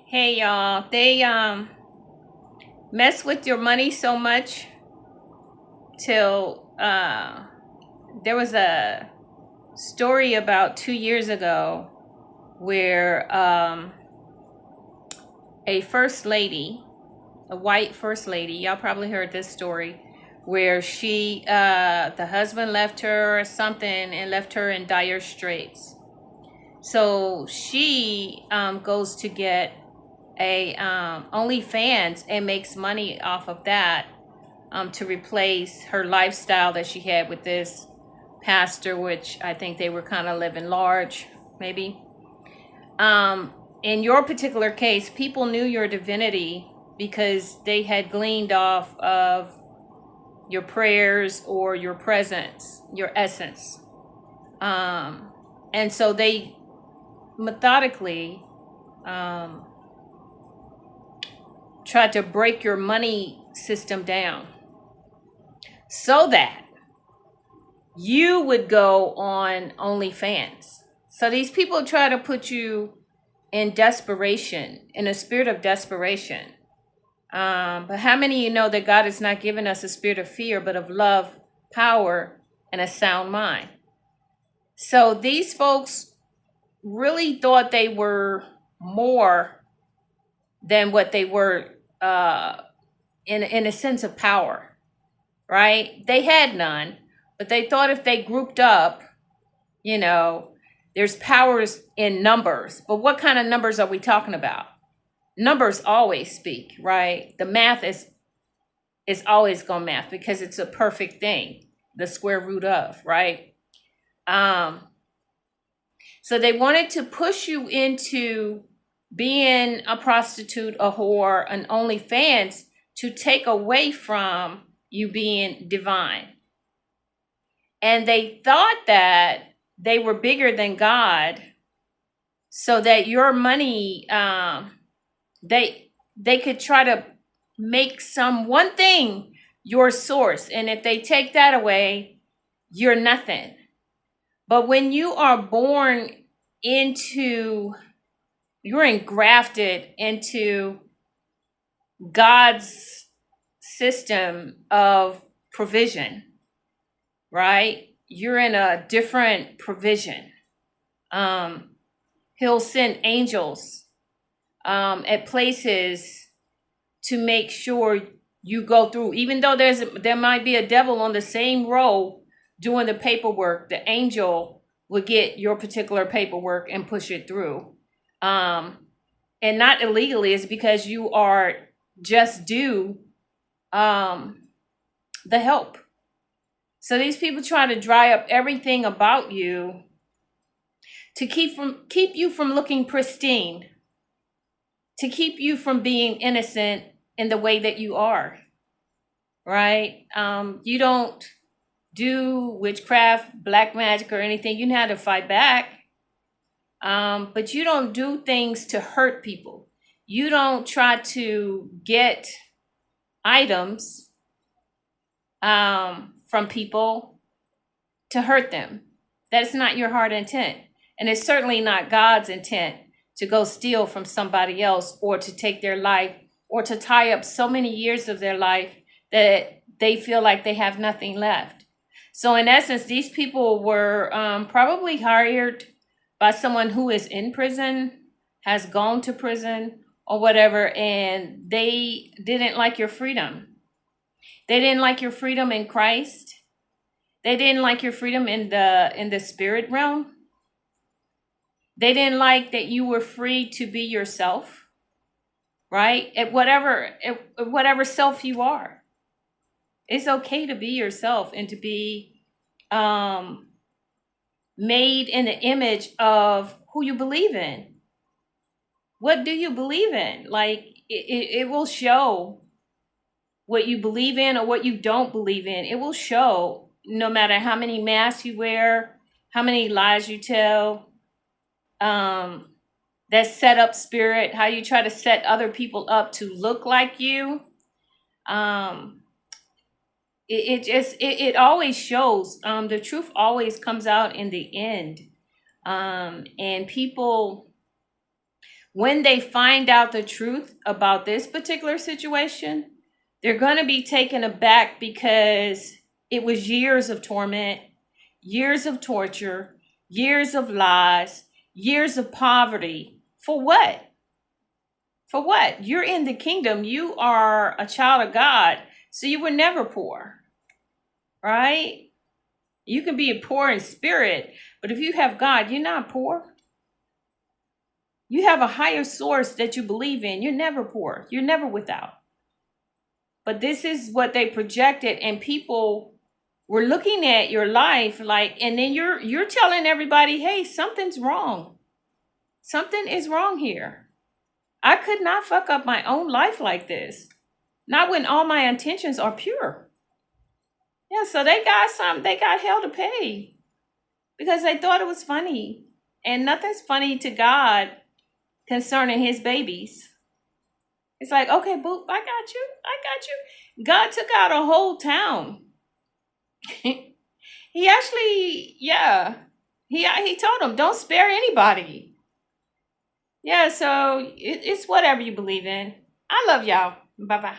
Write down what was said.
Hey y'all, they mess with your money so much till there was a story about 2 years ago where a first lady, a white first lady, y'all probably heard this story, where the husband left her or something and left her in dire straits. So she goes to get a OnlyFans and makes money off of that to replace her lifestyle that she had with this pastor, which I think they were kind of living large, maybe. In your particular case, people knew your divinity because they had gleaned off of your prayers or your presence, your essence. And so they methodically tried to break your money system down so that you would go on OnlyFans. So these people try to put you in desperation, in a spirit of desperation. But how many of you know that God has not given us a spirit of fear, but of love, power, and a sound mind? So these folks really thought they were more than what they were in a sense of power, right? They had none, but they thought if they grouped up, you know, there's powers in numbers. But what kind of numbers are we talking about? Numbers always speak, right? The math is always going to math because it's a perfect thing, the square root of, right? So they wanted to push you into being a prostitute, a whore, an OnlyFans to take away from you being divine. And they thought that they were bigger than God, so that your money, they could try to make one thing your source. And if they take that away, you're nothing. But when you are born into, you're engrafted into God's system of provision, right? You're in a different provision. He'll send angels at places to make sure you go through. Even though there might be a devil on the same row doing the paperwork, the angel will get your particular paperwork and push it through. And not illegally, it's because you are just due the help. So these people try to dry up everything about you to keep you from looking pristine, to keep you from being innocent in the way that you are, right? You don't do witchcraft, black magic, or anything. You know how to fight back, but you don't do things to hurt people. You don't try to get items from people to hurt them. That's not your heart intent. And it's certainly not God's intent to go steal from somebody else or to take their life or to tie up so many years of their life that they feel like they have nothing left. So in essence, these people were probably hired by someone who is in prison, has gone to prison or whatever, and they didn't like your freedom. They didn't like your freedom in Christ. They didn't like your freedom in the spirit realm. They didn't like that you were free to be yourself, right? At whatever self you are. It's okay to be yourself and to be made in the image of who you believe in. What do you believe in? Like it will show what you believe in or what you don't believe in. It will show no matter how many masks you wear, how many lies you tell, that set up spirit, how you try to set other people up to look like you. It always shows. The truth always comes out in the end. And people when they find out the truth about this particular situation, they're going to be taken aback because it was years of torment, years of torture, years of lies, years of poverty. For what? For what? You're in the kingdom. You are a child of God. So you were never poor, right? You can be poor in spirit, but if you have God, you're not poor. You have a higher source that you believe in. You're never poor. You're never without. But this is what they projected, and people were looking at your life like, and then you're telling everybody, hey, something's wrong. Something is wrong here. I could not fuck up my own life like this. Not when all my intentions are pure. Yeah, so they got hell to pay because they thought it was funny. And nothing's funny to God concerning his babies. It's like, okay, boop, I got you. God took out a whole town. He actually, yeah, he told them, don't spare anybody. Yeah, so it's whatever you believe in. I love y'all. Bye-bye.